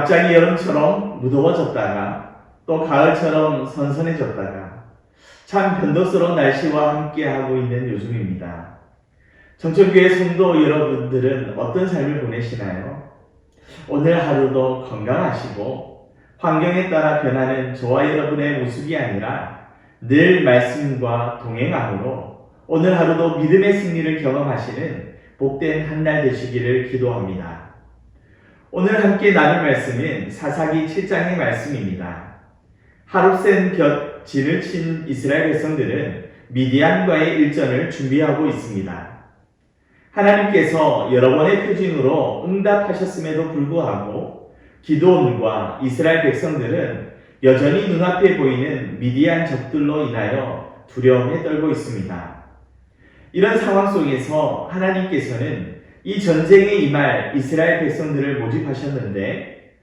갑자기 여름처럼 무더워졌다가 또 가을처럼 선선해졌다가 참 변덕스러운 날씨와 함께하고 있는 요즘입니다. 정천교회 성도 여러분들은 어떤 삶을 보내시나요? 오늘 하루도 건강하시고 환경에 따라 변하는 저와 여러분의 모습이 아니라 늘 말씀과 동행함으로 오늘 하루도 믿음의 승리를 경험하시는 복된 한 날 되시기를 기도합니다. 오늘 함께 나눌 말씀은 사사기 7장의 말씀입니다. 하룻센 볕진을 친 이스라엘 백성들은 미디안과의 일전을 준비하고 있습니다. 하나님께서 여러 번의 표징으로 응답하셨음에도 불구하고 기드온과 이스라엘 백성들은 여전히 눈앞에 보이는 미디안 적들로 인하여 두려움에 떨고 있습니다. 이런 상황 속에서 하나님께서는 이 전쟁에 임할 이스라엘 백성들을 모집하셨는데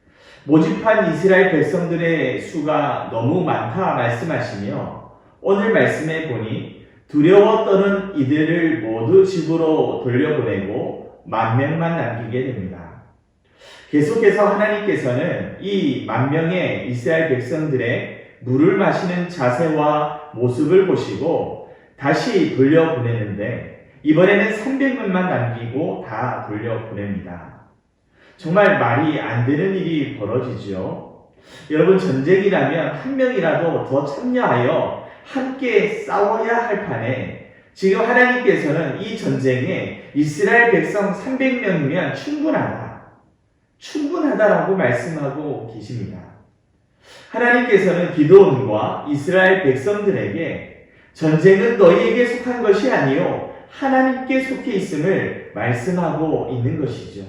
모집한 이스라엘 백성들의 수가 너무 많다 말씀하시며 오늘 말씀에 보니 두려워 떠는 이들을 모두 집으로 돌려보내고 10,000명만 남기게 됩니다. 계속해서 하나님께서는 이 10,000명의 이스라엘 백성들의 물을 마시는 자세와 모습을 보시고 다시 돌려보내는데 이번에는 300명만 남기고 다 돌려보냅니다. 정말 말이 안 되는 일이 벌어지죠. 여러분, 전쟁이라면 한 명이라도 더 참여하여 함께 싸워야 할 판에 지금 하나님께서는 이 전쟁에 이스라엘 백성 300명이면 충분하다라고 말씀하고 계십니다. 하나님께서는 기드온과 이스라엘 백성들에게 전쟁은 너희에게 속한 것이 아니요 하나님께 속해 있음을 말씀하고 있는 것이죠.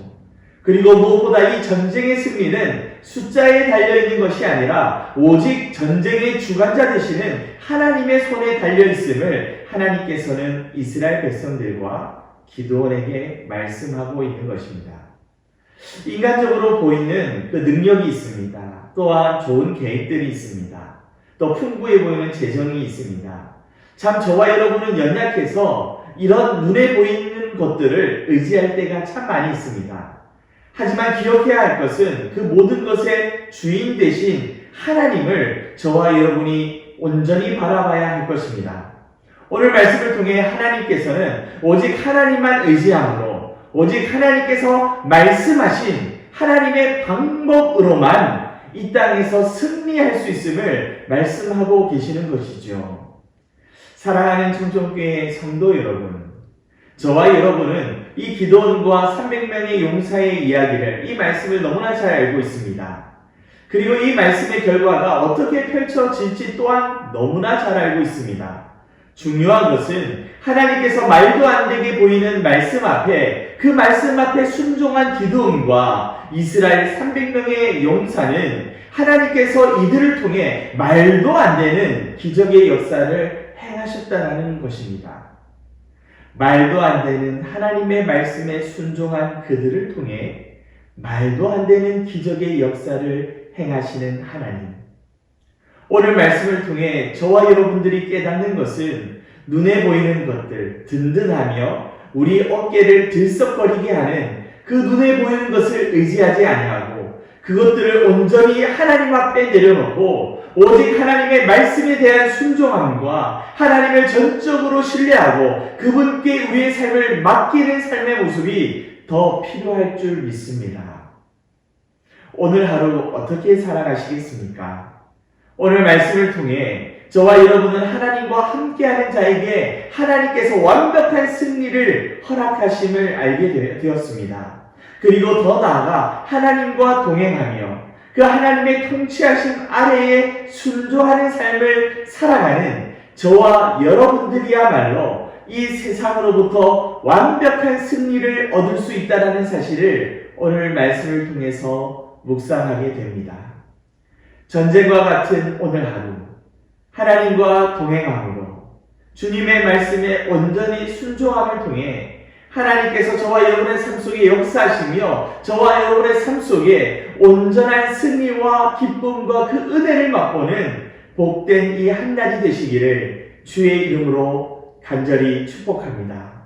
그리고 무엇보다 이 전쟁의 승리는 숫자에 달려있는 것이 아니라 오직 전쟁의 주관자 되시는 하나님의 손에 달려있음을 하나님께서는 이스라엘 백성들과 기드온에게 말씀하고 있는 것입니다. 인간적으로 보이는 그 능력이 있습니다. 또한 좋은 계획들이 있습니다. 또 풍부해 보이는 재정이 있습니다. 참 저와 여러분은 연약해서 이런 눈에 보이는 것들을 의지할 때가 참 많이 있습니다. 하지만 기억해야 할 것은 그 모든 것의 주인 되신 하나님을 저와 여러분이 온전히 바라봐야 할 것입니다. 오늘 말씀을 통해 하나님께서는 오직 하나님만 의지함으로 오직 하나님께서 말씀하신 하나님의 방법으로만 이 땅에서 승리할 수 있음을 말씀하고 계시는 것이죠. 사랑하는 청정교회 성도 여러분, 저와 여러분은 이 기드온과 300명의 용사의 이야기를 이 말씀을 너무나 잘 알고 있습니다. 그리고 이 말씀의 결과가 어떻게 펼쳐질지 또한 너무나 잘 알고 있습니다. 중요한 것은 하나님께서 말도 안 되게 보이는 말씀 앞에 그 말씀 앞에 순종한 기드온과 이스라엘 300명의 용사는 하나님께서 이들을 통해 말도 안 되는 기적의 역사를 행하셨다는 것입니다. 말도 안 되는 하나님의 말씀에 순종한 그들을 통해 말도 안 되는 기적의 역사를 행하시는 하나님. 오늘 말씀을 통해 저와 여러분들이 깨닫는 것은 눈에 보이는 것들, 든든하며 우리 어깨를 들썩거리게 하는 그 눈에 보이는 것을 의지하지 아니하고 그것들을 온전히 하나님 앞에 내려놓고 오직 하나님의 말씀에 대한 순종함과 하나님을 전적으로 신뢰하고 그분께 우리의 삶을 맡기는 삶의 모습이 더 필요할 줄 믿습니다. 오늘 하루 어떻게 살아가시겠습니까? 오늘 말씀을 통해 저와 여러분은 하나님과 함께하는 자에게 하나님께서 완벽한 승리를 허락하심을 알게 되었습니다. 그리고 더 나아가 하나님과 동행하며 그 하나님의 통치하심 아래에 순종하는 삶을 살아가는 저와 여러분들이야말로 이 세상으로부터 완벽한 승리를 얻을 수 있다는 사실을 오늘 말씀을 통해서 묵상하게 됩니다. 전쟁과 같은 오늘 하루, 하나님과 동행함으로 주님의 말씀에 온전히 순종함을 통해 하나님께서 저와 여러분의 삶 속에 역사하시며 저와 여러분의 삶 속에 온전한 승리와 기쁨과 그 은혜를 맛보는 복된 이 한 날이 되시기를 주의 이름으로 간절히 축복합니다.